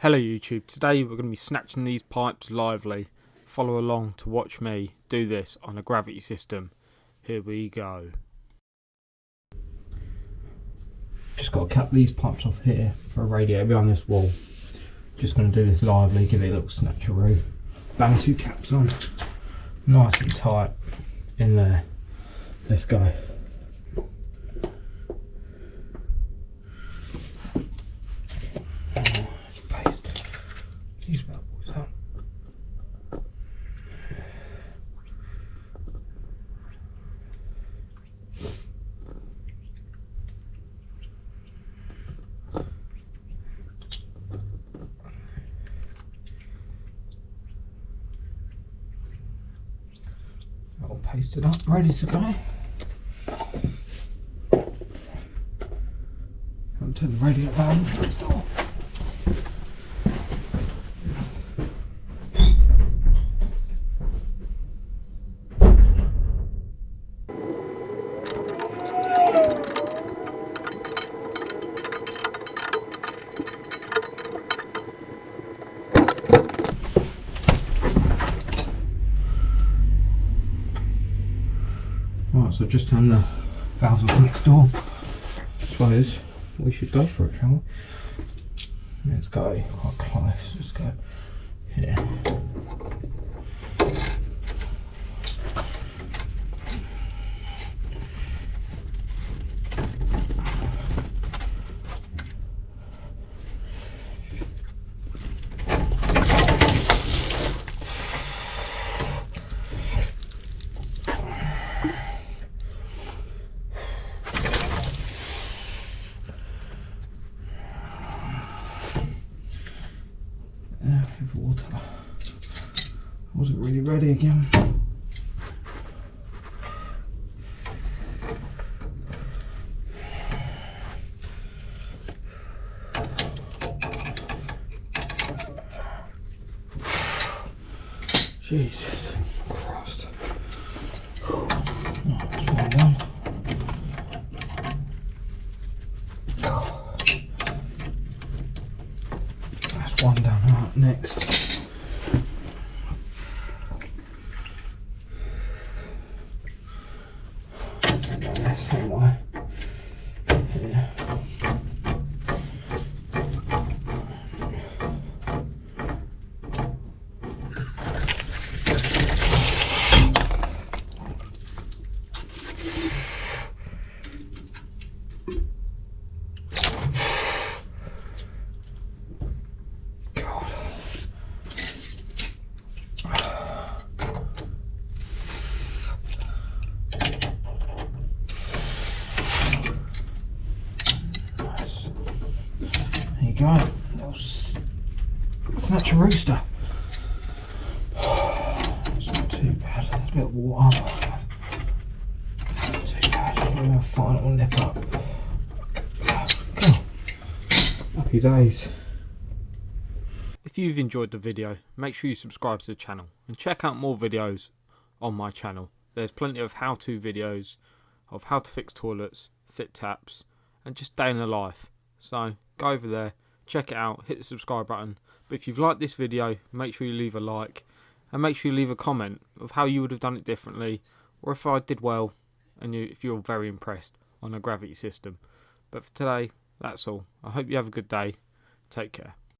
Hello YouTube, today we're going to be snatching these pipes lively. Follow along to watch me do this on a gravity system. Here we go. Just got to cap these pipes off here for a radiator behind this wall. Just going to do this lively, give it a little snatcheroo. Bang 2 caps on, nice and tight in there. Let's go. These bad boys up. I'll paste it up, ready to go. I'll turn the radiator down next door. Right, so just turn the valves off next door. I suppose we should go for it, shall we? Let's go quite close. Let's go here. With water. I wasn't really ready again. Jesus Christ. Oh, that's one done. That's one down. Right, next. That's not why. Yeah. There you go. Little snatch a rooster. It's not too bad. There's a bit of water. Not too bad. Give him a final nip up. Cool. Happy days. If you've enjoyed the video, make sure you subscribe to the channel and check out more videos on my channel. There's plenty of how-to videos of how to fix toilets, fit taps, and just day in the life. So go over there, check it out, hit the subscribe button. But if you've liked this video, make sure you leave a like and make sure you leave a comment of how you would have done it differently, or if I did well and if you're very impressed on a gravity system. But for today, that's all. I hope you have a good day. Take care.